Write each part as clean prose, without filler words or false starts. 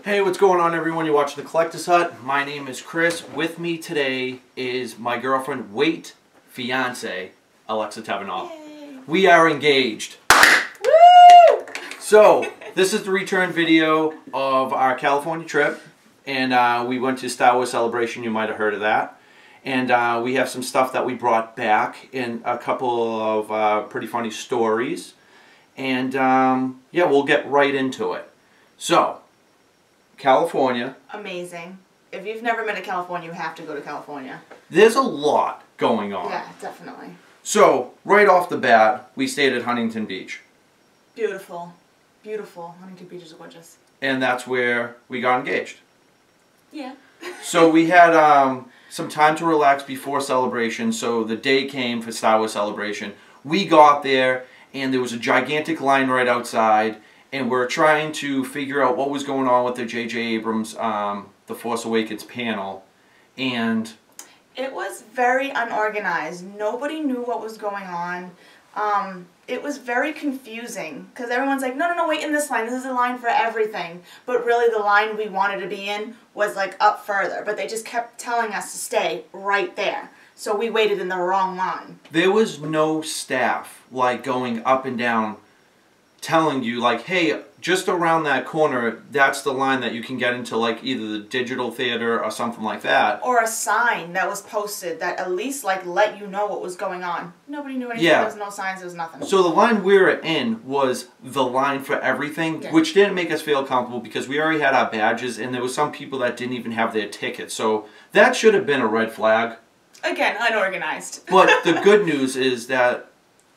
Hey, what's going on, everyone? You're watching The Collector's Hut. My name is Chris. With me today is my girlfriend, fiance, Alexa Tabanov. We are engaged. Woo! So, this is the return video of our California trip. And we went to Star Wars Celebration. You might have heard of that. And we have some stuff that we brought back and a couple of pretty funny stories. And yeah, we'll get right into it. So, California. Amazing. If you've never been to California, you have to go to California. There's a lot going on. Yeah, definitely. So, right off the bat, we stayed at Huntington Beach. Beautiful. Beautiful. Huntington Beach is gorgeous. And that's where we got engaged. Yeah. So we had some time to relax before Celebration, so the day came for Star Wars Celebration. We got there, and there was a gigantic line right outside, and we're trying to figure out what was going on with the J.J. Abrams The Force Awakens panel. And it was very unorganized. Nobody knew what was going on. It was very confusing because everyone's like, no, wait in this line. This is a line for everything. But really the line we wanted to be in was like up further. But they just kept telling us to stay right there. So we waited in the wrong line. There was no staff like going up and down telling you like, hey, just around that corner, that's the line that you can get into like either the digital theater or something like that. Or a sign that was posted that at least like let you know what was going on. Nobody knew anything. Yeah. There was no signs, there was nothing. So the line we were in was the line for everything, yeah, which didn't make us feel comfortable because we already had our badges and there were some people that didn't even have their tickets. So that should have been a red flag. Again, unorganized. But the good news is that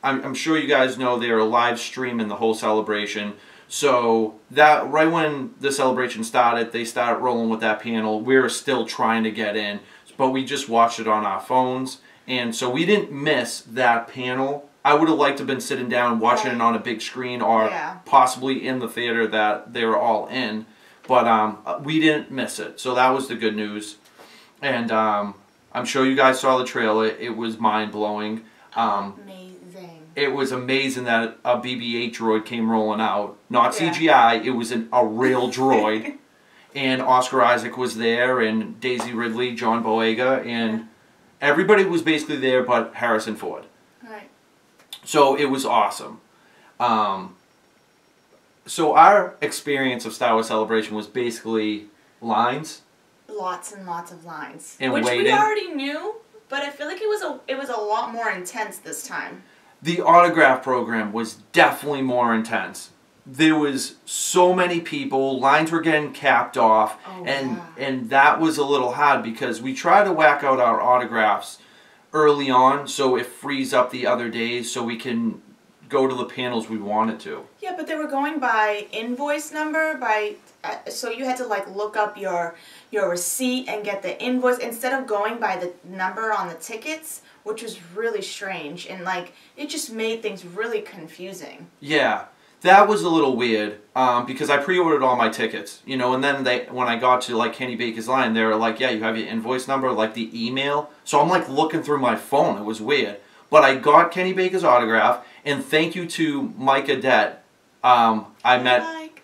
I'm sure you guys know they are live streaming the whole celebration. So that right when the celebration started, they started rolling with that panel. We were still trying to get in, but we just watched it on our phones. And so we didn't miss that panel. I would have liked to have been sitting down watching it on a big screen or possibly in the theater that they were all in. But we didn't miss it. So that was the good news. And I'm sure you guys saw the trailer. It was mind-blowing. Amazing. It was amazing that a BB-8 droid came rolling out. Not CGI, it was a real droid. And Oscar Isaac was there, and Daisy Ridley, John Boyega, and everybody was basically there but Harrison Ford. Right. So it was awesome. So our experience of Star Wars Celebration was basically lines. Lots and lots of lines. And which waiting. We already knew, but I feel like it was a lot more intense this time. The autograph program was definitely more intense. There was so many people, lines were getting capped off, and that was a little hard because we try to whack out our autographs early on so it frees up the other days so we can go to the panels we wanted to. Yeah, but they were going by invoice number, so you had to like look up your receipt and get the invoice instead of going by the number on the tickets, which was really strange, and like it just made things really confusing. Yeah, that was a little weird because I pre-ordered all my tickets, you know, and then when I got to like Kenny Baker's line, they were like, yeah, you have your invoice number, like the email. So I'm like looking through my phone. It was weird. But I got Kenny Baker's autograph, and thank you to Mike Adet.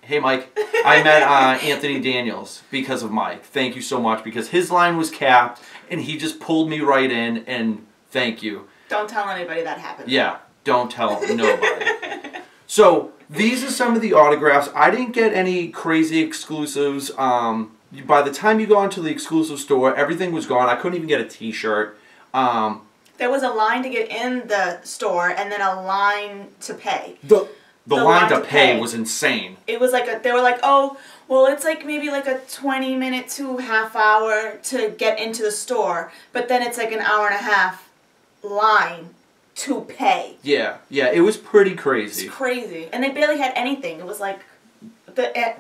Hey Mike. I met Anthony Daniels because of Mike. Thank you so much because his line was capped, and he just pulled me right in, and thank you. Don't tell anybody that happened. Yeah, don't tell nobody. So these are some of the autographs. I didn't get any crazy exclusives. By the time you got into the exclusive store, everything was gone. I couldn't even get a T-shirt. There was a line to get in the store and then a line to pay. The line to pay was insane. It was like they were like, oh, well, it's like maybe like a 20-minute to half hour to get into the store, but then it's like an hour and a half line to pay. Yeah, it was pretty crazy. It's crazy. And they barely had anything. It was like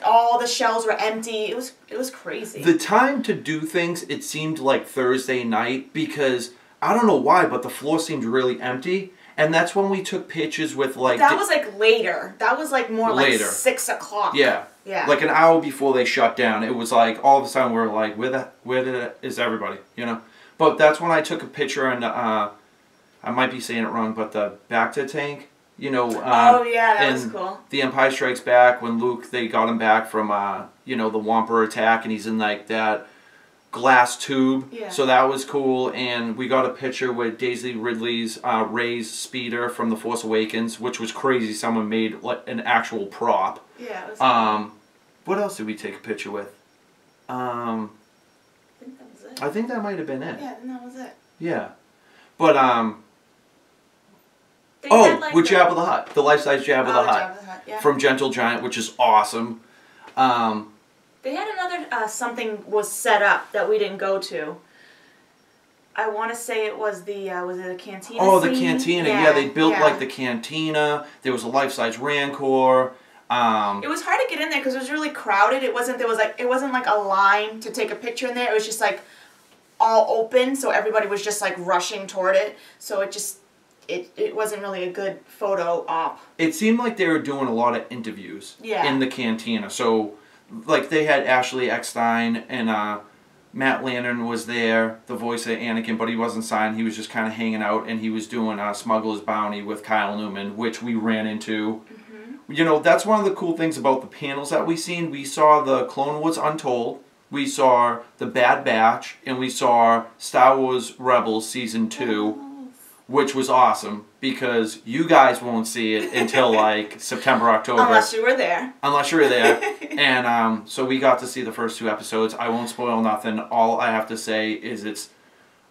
all the shelves were empty. It was crazy. The time to do things, it seemed like Thursday night because I don't know why, but the floor seemed really empty. And that's when we took pictures with like... That was like later. That was like more later. Like 6 o'clock. Yeah. Like an hour before they shut down. It was like all of a sudden we were like, where is everybody? You know? But that's when I took a picture and I might be saying it wrong, but the Bacta tank You know. Oh yeah, that was cool. The Empire Strikes Back, when Luke, they got him back from you know, the Wampa attack, and he's in like that glass tube. Yeah. So that was cool, and we got a picture with Daisy Ridley's Rey's speeder from The Force Awakens, which was crazy. Someone made like an actual prop. Yeah, it was cool. What else did we take a picture with? I think that was it. I think that might have been it. Yeah, and that was it. Yeah. But They had, like, with Jabba the Hutt, the life-size Jabba the Hutt. Jabba the Hutt, yeah. From Gentle Giant, which is awesome. They had another, something was set up that we didn't go to. I want to say it was the, was it a cantina Oh, scene? the cantina. Yeah, they built, like, the cantina. There was a life-size Rancor. It was hard to get in there because it was really crowded. It wasn't like a line to take a picture in there. It was just, like, all open, so everybody was just, like, rushing toward it. So it wasn't really a good photo op. It seemed like they were doing a lot of interviews in the cantina. So, like, they had Ashley Eckstein and Matt Lanner was there, the voice of Anakin, but he wasn't signed. He was just kind of hanging out, and he was doing Smuggler's Bounty with Kyle Newman, which we ran into. Mm-hmm. You know, that's one of the cool things about the panels that we seen. We saw the Clone Wars Untold, we saw the Bad Batch, and we saw Star Wars Rebels Season 2. Which was awesome, because you guys won't see it until, like, September, October. Unless you were there. Unless you were there. And so we got to see the first 2 episodes. I won't spoil nothing. All I have to say is it's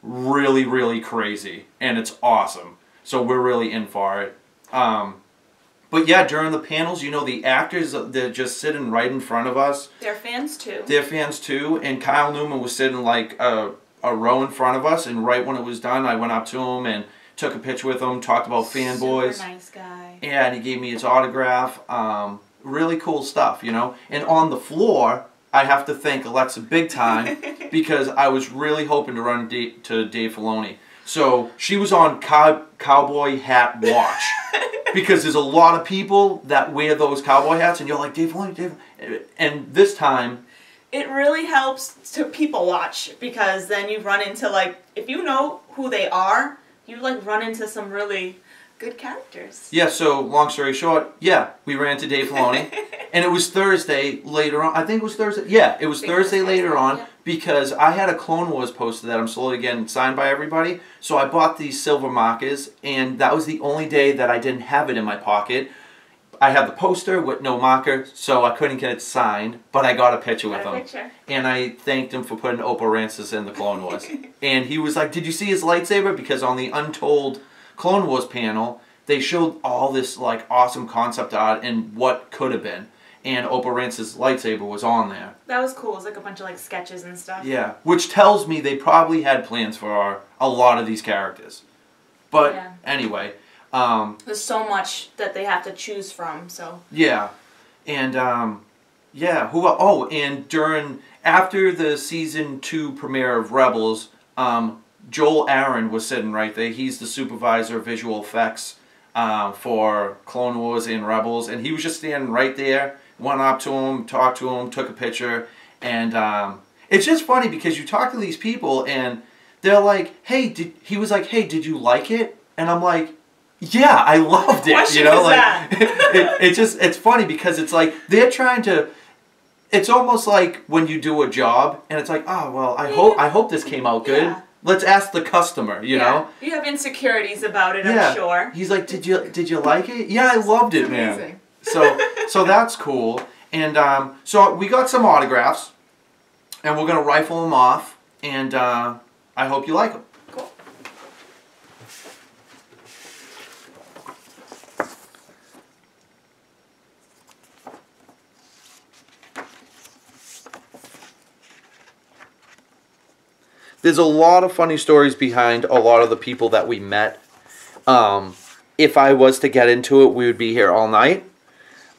really, really crazy. And it's awesome. So we're really in for it. But yeah, during the panels, you know, the actors, they're just sitting right in front of us. They're fans, too. They're fans, too. And Kyle Newman was sitting, like, a row in front of us. And right when it was done, I went up to him and took a picture with him, talked about fanboys. Super nice guy. Yeah, and he gave me his autograph. Really cool stuff, you know. And on the floor, I have to thank Alexa big time because I was really hoping to run to Dave Filoni. So she was on cowboy hat watch because there's a lot of people that wear those cowboy hats, and you're like, Dave Filoni, Dave. And this time, it really helps to people watch because then you run into, like, if you know who they are, you, like, run into some really good characters. Yeah, so, long story short, yeah, we ran to Dave Filoni. And it was Thursday later on. I think it was Thursday. Yeah, it was Thursday later on because I had a Clone Wars poster that I'm slowly getting signed by everybody. So I bought these silver markers, and that was the only day that I didn't have it in my pocket. I had the poster with no marker, so I couldn't get it signed, but I got a picture with him. And I thanked him for putting Opa Rancis in the Clone Wars. And he was like, did you see his lightsaber? Because on the Untold Clone Wars panel, they showed all this, like, awesome concept art and what could have been. And Opa Rancis' lightsaber was on there. That was cool. It was like a bunch of, like, sketches and stuff. Yeah, which tells me they probably had plans for a lot of these characters. But anyway... there's so much that they have to choose from, so... Yeah. And, yeah, and after the Season 2 premiere of Rebels, Joel Aaron was sitting right there. He's the supervisor of visual effects for Clone Wars and Rebels, and he was just standing right there, went up to him, talked to him, took a picture, and it's just funny because you talk to these people, and they're like, hey, did you like it? And I'm like... Yeah, I loved it. You know, like it's funny because it's like they're trying to. It's almost like when you do a job and it's like, oh well, I hope this came out good. Yeah. Let's ask the customer. You know, you have insecurities about it. I'm sure. He's like, did you like it? Yeah, I loved it, man. So that's cool. And so we got some autographs, and we're gonna rifle them off, and I hope you like them. There's a lot of funny stories behind a lot of the people that we met. If I was to get into it, we would be here all night.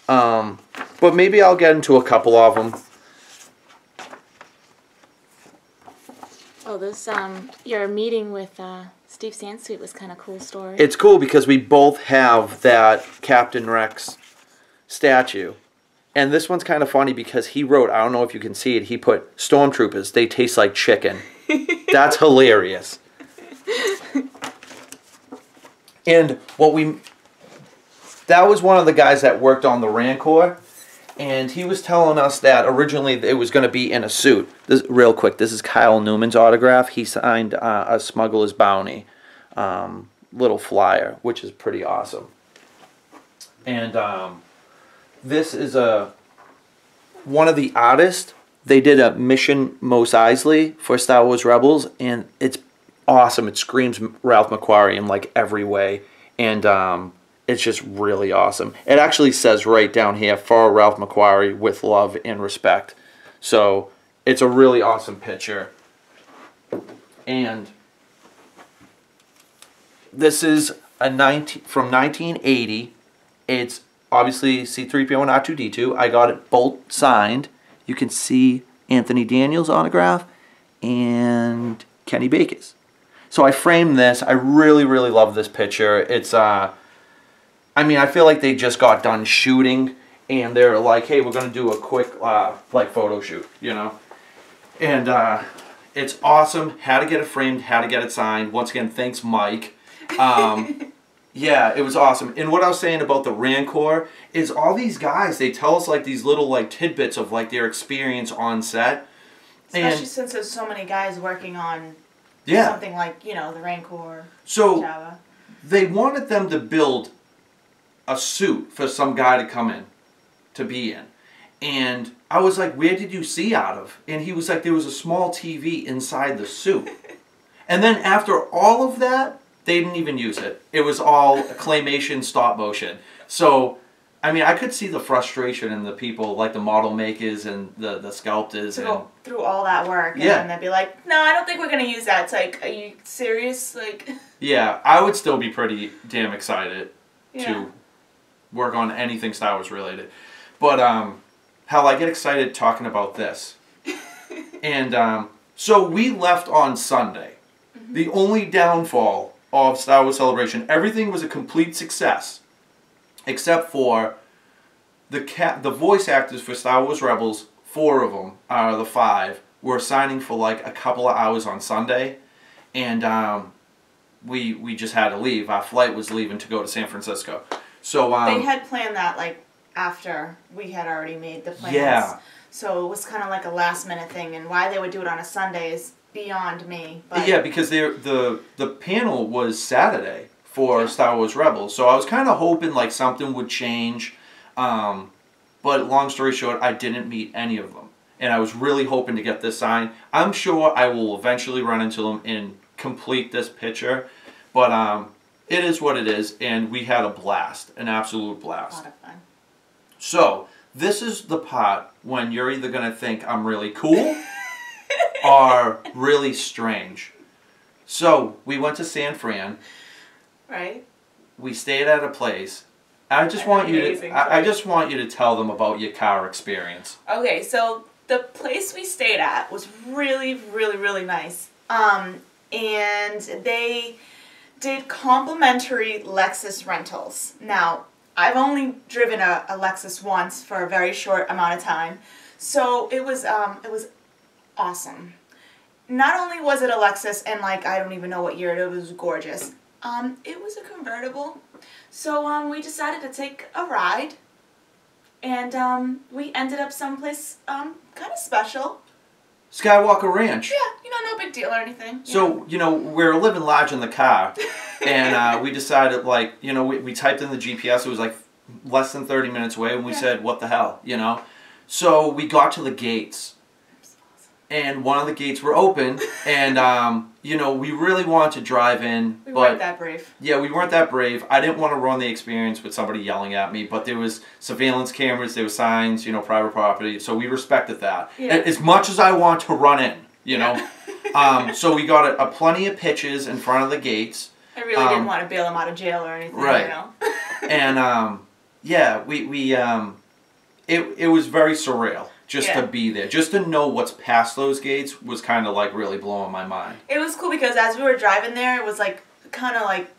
But maybe I'll get into a couple of them. Oh, this, your meeting with Steve Sansweet was kind of cool story. It's cool because we both have that Captain Rex statue. And this one's kind of funny because he wrote, I don't know if you can see it, he put, Stormtroopers, they taste like chicken. That's hilarious. And what we that was one of the guys that worked on the Rancor. And he was telling us that originally it was going to be in a suit. This, real quick, this is Kyle Newman's autograph. He signed a Smuggler's Bounty little flyer, which is pretty awesome. And this is one of the artists. They did a Mission Mos Eisley for Star Wars Rebels, and it's awesome. It screams Ralph McQuarrie in like every way, and it's just really awesome. It actually says right down here, for Ralph McQuarrie, with love and respect. So it's a really awesome picture. And this is from 1980. It's obviously C-3PO and R2-D2. I got it both signed. You can see Anthony Daniels' autograph and Kenny Baker's. So I framed this. I really, really love this picture. It's I mean, I feel like they just got done shooting, and they're like, hey, we're going to do a quick, like, photo shoot, you know? And it's awesome. How to get it framed, how to get it signed. Once again, thanks, Mike. Yeah, it was awesome. And what I was saying about the Rancor is all these guys, they tell us, like, these little, like, tidbits of, like, their experience on set. Especially since there's so many guys working on something like, you know, the Rancor, so Java. They wanted them to build a suit for some guy to come in, to be in. And I was like, where did you see out of? And he was like, there was a small TV inside the suit. And then after all of that, they didn't even use it. It was all claymation stop motion. So, I mean, I could see the frustration in the people, like the model makers and the sculptors. To go through all that work, and then they'd be like, no, I don't think we're going to use that. It's like, are you serious? Like, yeah, I would still be pretty damn excited to work on anything Star Wars related. But hell, I get excited talking about this. And so we left on Sunday. Mm-hmm. The only downfall of Star Wars Celebration, everything was a complete success, except for the voice actors for Star Wars Rebels. 4 of them out of the 5 were signing for like a couple of hours on Sunday, and we just had to leave. Our flight was leaving to go to San Francisco. So they had planned that like after we had already made the plans. Yeah. So it was kind of like a last minute thing, and why they would do it on a Sunday is beyond me. But yeah, because the panel was Saturday for Star Wars Rebels, so I was kind of hoping like something would change. But long story short, I didn't meet any of them, and I was really hoping to get this signed. I'm sure I will eventually run into them and complete this picture, but it is what it is, and we had a blast, an absolute blast. A lot of fun. So, this is the part when you're either going to think I'm really cool or really strange. So, we went to San Fran. Right. We stayed at a place. I just want you to tell them about your car experience. Okay, so the place we stayed at was really, really, really nice. And they did complimentary Lexus rentals. Now, I've only driven a Lexus once for a very short amount of time, so it was awesome. Not only was it a Lexus, and like I don't even know what year it was, gorgeous. It was a convertible, so we decided to take a ride, and we ended up someplace kind of special. Skywalker Ranch. Yeah, no big deal or anything. So, we were living large in the car, and we decided, like, we typed in the GPS, it was like less than 30 minutes away, and we said, what the hell, So we got to the gates, and one of the gates were open, and, we really wanted to drive in. We weren't that brave. Yeah, we weren't that brave. I didn't want to ruin the experience with somebody yelling at me, but there was surveillance cameras, there were signs, private property, so we respected that. Yeah. As much as I want to run in, so we got a plenty of pitches in front of the gates. I really didn't want to bail him out of jail or anything, right. And, it was very surreal. Just to be there, just to know what's past those gates was kind of like really blowing my mind. It was cool because as we were driving there, it was like kind of like,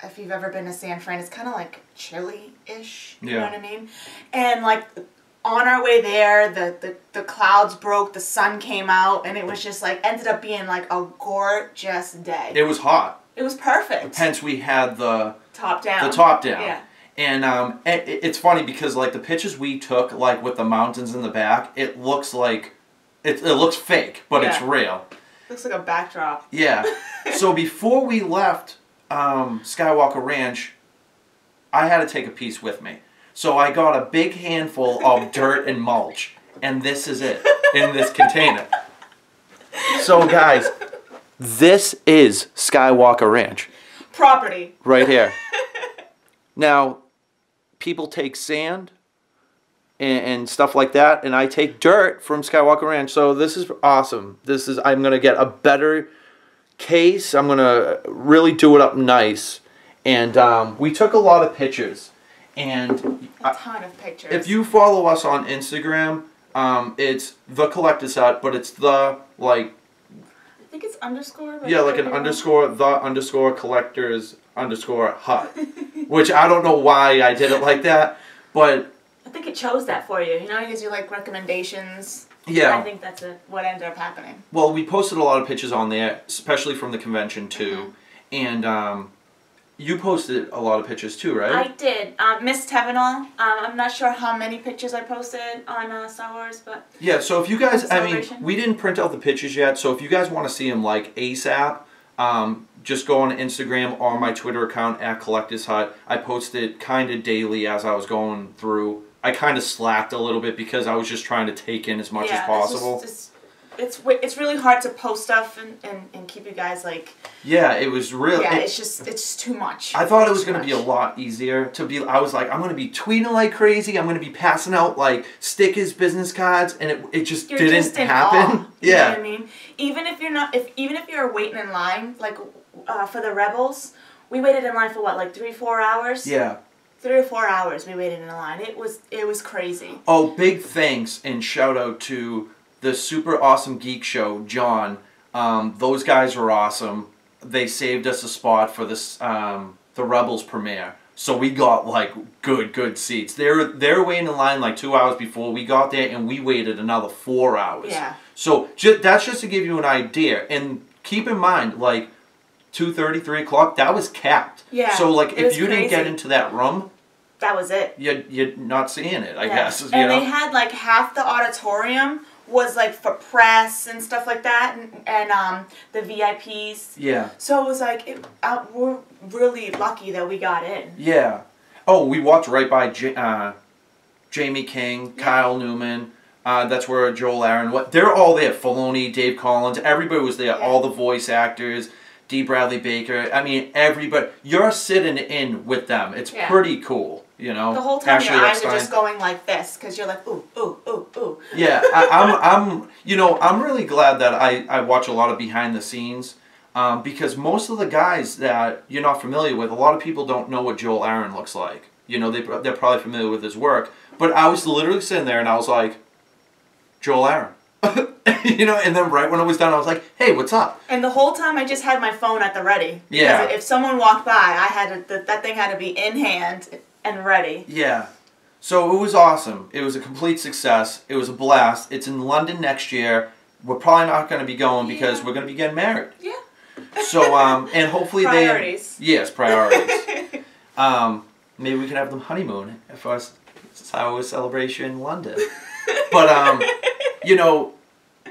if you've ever been to San Fran, it's kind of like chilly-ish, you know what I mean? And like on our way there, the clouds broke, the sun came out, and it was just like, ended up being like a gorgeous day. It was hot. It was perfect. Hence we had the top down. The top down. Yeah. And it's funny because like the pictures we took, like with the mountains in the back, it looks like it looks fake, but it's real. Looks like a backdrop. Yeah. So before we left Skywalker Ranch, I had to take a piece with me. So I got a big handful of dirt and mulch, and this is it in this container. So guys, this is Skywalker Ranch. Property. Right here. Now, people take sand and stuff like that, and I take dirt from Skywalker Ranch. So this is awesome. I'm going to get a better case. I'm going to really do it up nice. And we took a lot of pictures. And a ton of pictures. If you follow us on Instagram, it's The Collector's Hut, but it's the, like... I think it's underscore. Yeah, like an underscore, collectors hut. Which I don't know why I did it like that, but... I think it chose that for you. You know, because you like recommendations. Yeah. I think that's what ended up happening. Well, we posted a lot of pictures on there, especially from the convention too. And you posted a lot of pictures too, right? I did. Miss Tevenall. I'm not sure how many pictures I posted on Star Wars, but... Yeah, so if you guys... I mean, we didn't print out the pictures yet, so if you guys want to see them, like, ASAP, just go on Instagram or my Twitter account at Collector's Hut. I post it kind of daily as I was going through. I kind of slacked a little bit because I was just trying to take in as much as possible. It's really hard to post stuff and keep you guys like... Yeah, it was really... Yeah, it's just too much. I thought it was going to be a lot easier to be... I was like, I'm going to be tweeting like crazy. I'm going to be passing out like stickers, business cards, and it just didn't happen. Yeah. You know what I mean? Even if you're waiting in line, like for the Rebels, we waited in line for what, like 3-4 hours? Yeah. 3 or 4 hours we waited in a line. It was crazy. Oh, big thanks and shout out to the Super Awesome Geek Show, John. Those guys were awesome. They saved us a spot for this the Rebels premiere. So we got like good seats. They were waiting in line like 2 hours before we got there, and we waited another 4 hours. Yeah. So that's just to give you an idea. And keep in mind, like 2:30, 3 o'clock, that was capped. Yeah. So like if you didn't crazy. get into that room, that was it. You're not seeing it, I guess. And you know? they had like half the auditorium was like for press and stuff like that, and the VIPs. Yeah. So it was like we're really lucky that we got in. Yeah. Oh, we walked right by Jamie King, Kyle Newman. That's where Joel Aaron. They're all there. Filoni, Dave Collins. Everybody was there. Yeah. All the voice actors. D. Bradley Baker. I mean, everybody. You're sitting in with them. It's pretty cool. You know. The whole time Ashley your eyes Epstein. are just going like this because you're like ooh ooh ooh ooh. Yeah, I'm really glad that I watch a lot of behind the scenes because most of the guys that you're not familiar with, a lot of people don't know what Joel Aaron looks like. You know, they're probably familiar with his work, but I was literally sitting there and I was like, Joel Aaron. You know, and then right when it was done, I was like, "Hey, what's up?" And the whole time, I just had my phone at the ready. Yeah. Because if someone walked by, I had that thing had to be in hand and ready. Yeah. So it was awesome. It was a complete success. It was a blast. It's in London next year. We're probably not going to be going because we're going to be getting married. Yeah. So and hopefully priorities. Yes, priorities. Maybe we can have them honeymoon for our celebration in London. But you know,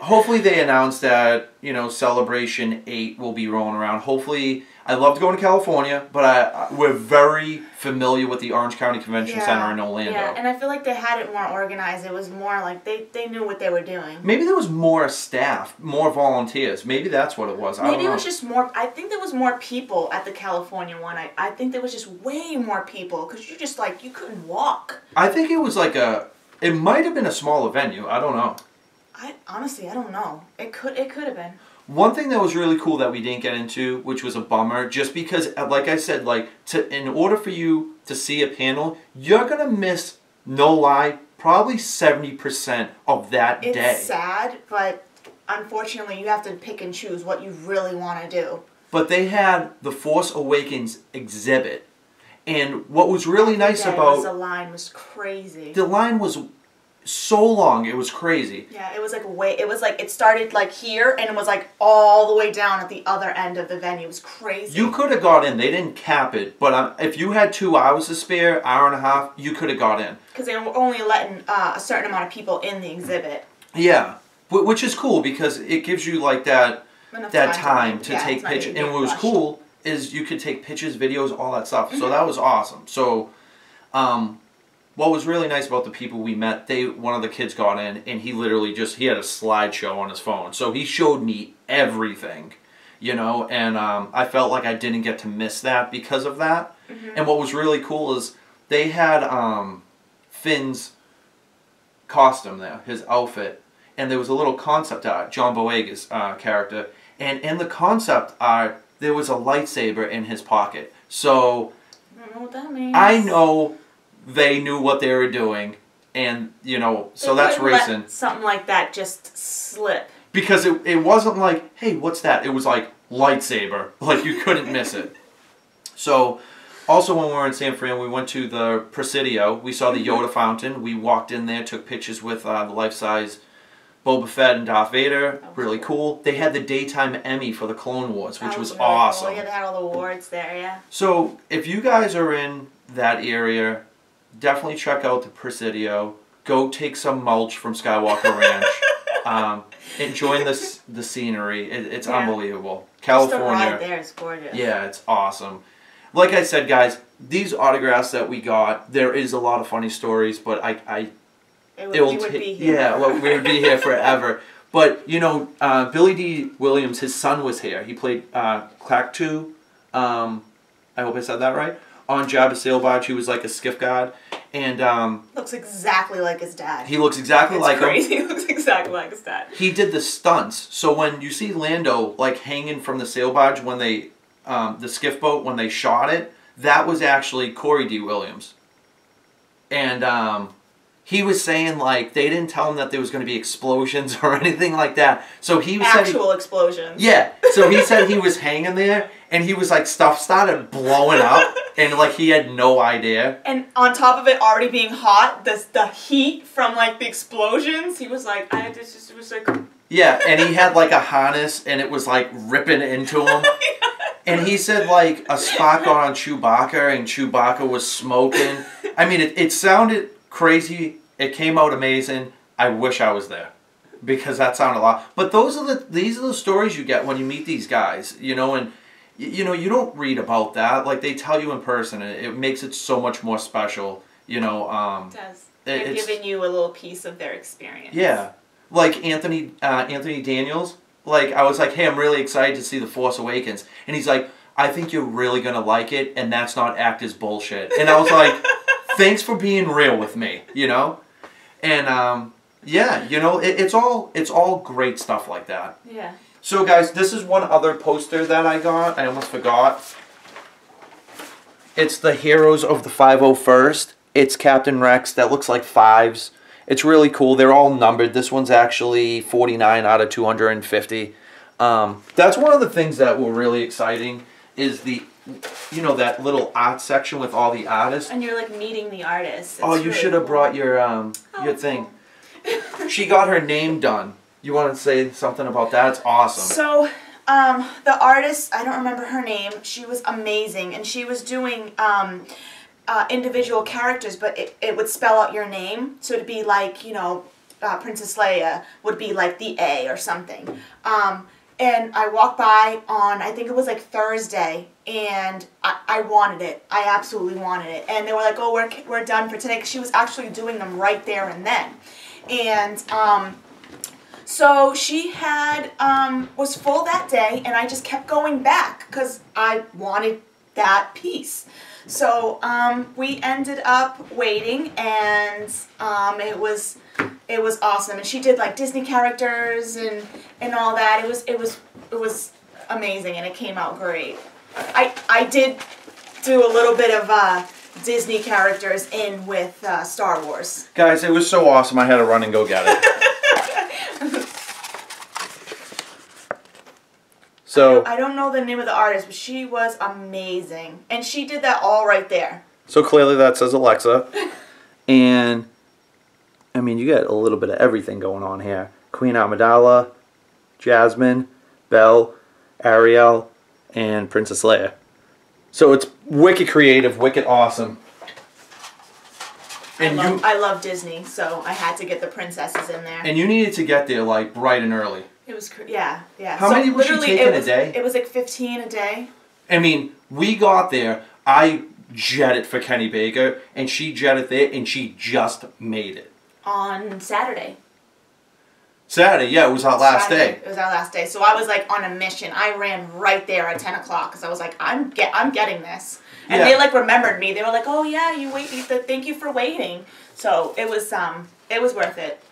hopefully they announce that, you know, Celebration 8 will be rolling around. Hopefully, I'd love to go to California, but we're very familiar with the Orange County Convention Center in Orlando. Yeah, and I feel like they had it more organized. It was more like they knew what they were doing. Maybe there was more staff, more volunteers. Maybe that's what it was. I don't know. Maybe it was just more. I think there was more people at the California one. I think there was just way more people because you just like you couldn't walk. I think it was like it might have been a smaller venue. I don't know. Honestly, I don't know. It could have been. One thing that was really cool that we didn't get into, which was a bummer, just because, like I said, in order for you to see a panel, you're gonna miss, no lie, probably 70% of that day. It's sad, but unfortunately, you have to pick and choose what you really want to do. But they had the Force Awakens exhibit, and what was really nice about the line was crazy. The line was so long. It was crazy. Yeah, it was like it started like here and it was like all the way down at the other end of the venue. It was crazy. You could have got in. They didn't cap it, but if you had 2 hours to spare, hour and a half, you could have got in. Because they were only letting a certain amount of people in the exhibit. Yeah, which is cool because it gives you like that time to take pictures. And what was cool is you could take pictures, videos, all that stuff. So that was awesome. So, what was really nice about the people we met, one of the kids got in and he literally he had a slideshow on his phone. So he showed me everything, you know, and I felt like I didn't get to miss that because of that. And what was really cool is they had Finn's costume there, his outfit, and there was a little concept art, John Boyega's character, and in the concept art, there was a lightsaber in his pocket. So, I don't know what that means. I know they knew what they were doing, and, you know, so that's racing. Something like that just slip. Because it wasn't like, hey, what's that? It was like, lightsaber. Like, you couldn't miss it. So, also when we were in San Fran, we went to the Presidio. We saw the Yoda fountain. We walked in there, took pictures with the life-size Boba Fett and Darth Vader. Really cool. They had the Daytime Emmy for the Clone Wars, which was really awesome. Cool. Yeah, they had all the awards there, yeah. So, if you guys are in that area, definitely check out the Presidio. Go take some mulch from Skywalker Ranch. Enjoy the scenery. It's unbelievable. California. Just the ride there is gorgeous. Yeah, it's awesome. Like I said, guys, these autographs that we got, there is a lot of funny stories, but we would be here. Yeah, well, we would be here forever. But, you know, Billy D. Williams, his son was here. He played Clactu, I hope I said that right, on Jabba's sail barge. He was like a skiff guard. And looks exactly like his dad. He looks exactly like him. It's crazy. He looks exactly like his dad. He did the stunts. So when you see Lando like hanging from the sail barge when they the skiff boat when they shot it, that was actually Corey D. Williams. And he was saying like they didn't tell him that there was going to be explosions or anything like that. So he was actual explosions. Yeah. So he said he was hanging there and he was like stuff started blowing up and like he had no idea. And on top of it already being hot, the heat from like the explosions, he was like it was like yeah, and he had like a harness and it was like ripping into him. And he said like a spot got on Chewbacca and Chewbacca was smoking. I mean, it sounded crazy. It came out amazing. I wish I was there because that sounded a lot. But these are the stories you get when you meet these guys, you know, and you know, you don't read about that. Like they tell you in person, and it makes it so much more special, you know. It does. They're giving you a little piece of their experience. Yeah. Like Anthony Daniels, like I was like, hey, I'm really excited to see The Force Awakens. And he's like, I think you're really going to like it, and that's not actors bullshit. And I was like, thanks for being real with me, you know? And yeah, you know, it's all great stuff like that. Yeah. So guys, this is one other poster that I got. I almost forgot. It's the Heroes of the 501st. It's Captain Rex that looks like 5s. It's really cool. They're all numbered. This one's actually 49 out of 250. That's one of the things that were really exciting is you know, that little art section with all the artists. And you're like meeting the artists. Oh, you should have brought your thing. Cool. She got her name done. You want to say something about that? It's awesome. So, the artist, I don't remember her name. She was amazing, and she was doing individual characters, but it would spell out your name. So it'd be like, you know, Princess Leia would be like the A or something. And I walked by on, I think it was like Thursday, and I wanted it. I absolutely wanted it. And they were like, oh, we're done for today, because she was actually doing them right there and then. And so she had, was full that day, and I just kept going back, because I wanted that piece. So we ended up waiting, and it was awesome. And she did like Disney characters and all that. It was amazing, and it came out great. I did do a little bit of Disney characters in with Star Wars. Guys, it was so awesome. I had to run and go get it. So I don't know the name of the artist, but she was amazing. And she did that all right there. So clearly that says Alexa. And mean, you get a little bit of everything going on here. Queen Amidala, Jasmine, Belle, Ariel, and Princess Leia. So it's wicked creative, wicked awesome. And I love Disney, so I had to get the princesses in there. And you needed to get there like bright and early. It was yeah. How many was you taking a day? It was like 15 a day. I mean, we got there. I jetted for Kenny Baker, and she jetted there, and she just made it. On Saturday. Saturday, yeah, it was our last day. It was our last day. So I was like on a mission. I ran right there at 10 o'clock because I was like, I'm getting this. And they like remembered me. They were like, oh yeah, thank you for waiting. So it was worth it.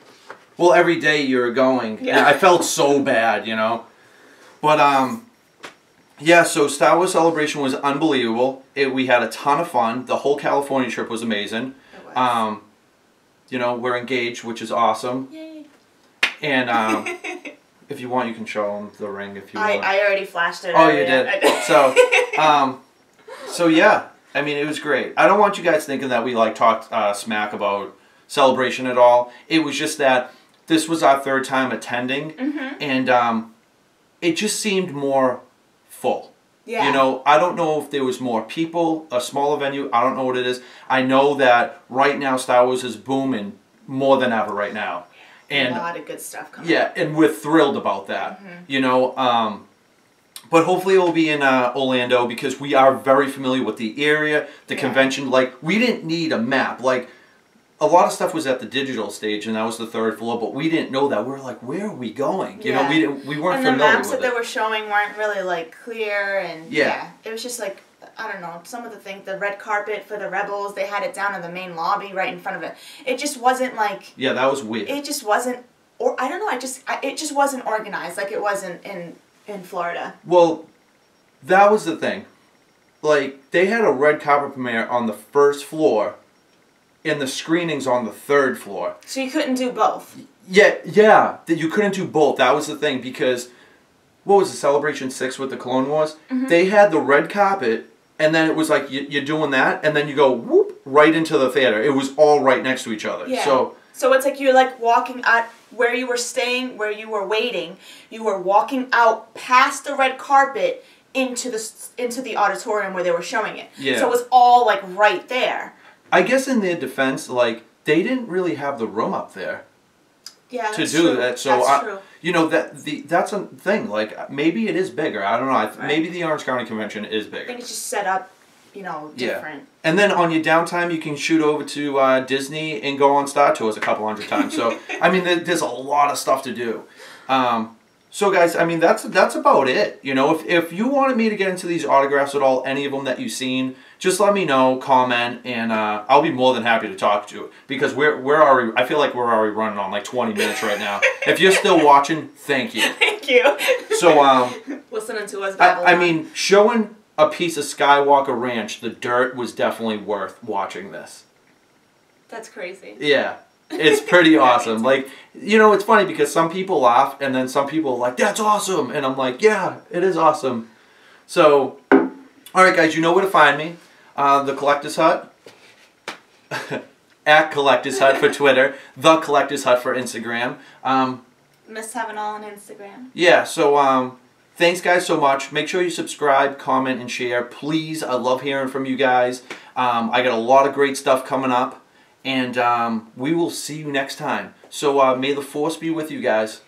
Well, every day you were going. Yeah. I felt so bad, you know. But yeah, so Star Wars Celebration was unbelievable. We had a ton of fun. The whole California trip was amazing. It was. You know, we're engaged, which is awesome. Yay. And if you want, you can show them the ring if you want. I already flashed it. Oh, you did. So yeah, I mean, it was great. I don't want you guys thinking that we like talked smack about Celebration at all. It was just that this was our third time attending, and it just seemed more full. Yeah. You know, I don't know if there was more people, a smaller venue. I don't know what it is. I know that right now Star Wars is booming more than ever right now. And a lot of good stuff coming. Yeah, and we're thrilled about that. You know, but hopefully it will be in Orlando because we are very familiar with the area, the convention. Like, we didn't need a map. Like, a lot of stuff was at the digital stage, and that was the third floor, but we didn't know that. We were like, where are we going? You know, we weren't familiar with it. And the maps that they were showing weren't really, like, clear, and it was just like, I don't know, some of the things, the red carpet for the Rebels, they had it down in the main lobby right in front of it. It just wasn't like... Yeah, that was weird. It just wasn't, or I don't know, it just wasn't organized like it wasn't in Florida. Well, that was the thing. Like, they had a red carpet premiere on the first floor, and the screenings on the third floor. So you couldn't do both? Yeah, you couldn't do both. That was the thing, because, what was it, Celebration 6 with the Clone Wars? They had the red carpet, and then it was like, you're doing that, and then you go, whoop, right into the theater. It was all right next to each other. Yeah. So it's like you're like walking out where you were staying, where you were waiting. You were walking out past the red carpet into the auditorium where they were showing it. Yeah. So it was all like right there. I guess in their defense, like, they didn't really have the room up there. Yeah, to do that. So that's true. You know, that's a thing. Like, maybe it is bigger. I don't know. Maybe the Orange County Convention is bigger. I think it's just set up, you know, different. Yeah. And then on your downtime, you can shoot over to Disney and go on Star Tours a couple hundred times. So, I mean, there's a lot of stuff to do. So, guys, I mean, that's about it. You know, if you wanted me to get into these autographs at all, any of them that you've seen, just let me know, comment, and I'll be more than happy to talk to you. Because we're already, I feel like we're already running on like 20 minutes right now. If you're still watching, thank you. Thank you. So, listening to us babble I mean, showing a piece of Skywalker Ranch, the dirt, was definitely worth watching this. That's crazy. Yeah. It's pretty awesome. Like, you know, it's funny because some people laugh and then some people are like, that's awesome. And I'm like, yeah, it is awesome. So, all right, guys, you know where to find me. The Collector's Hut. At Collector's Hut for Twitter. The Collector's Hut for Instagram. Miss Having All on Instagram. Yeah, so thanks, guys, so much. Make sure you subscribe, comment, and share. Please, I love hearing from you guys. I got a lot of great stuff coming up. And we will see you next time. So may the Force be with you guys.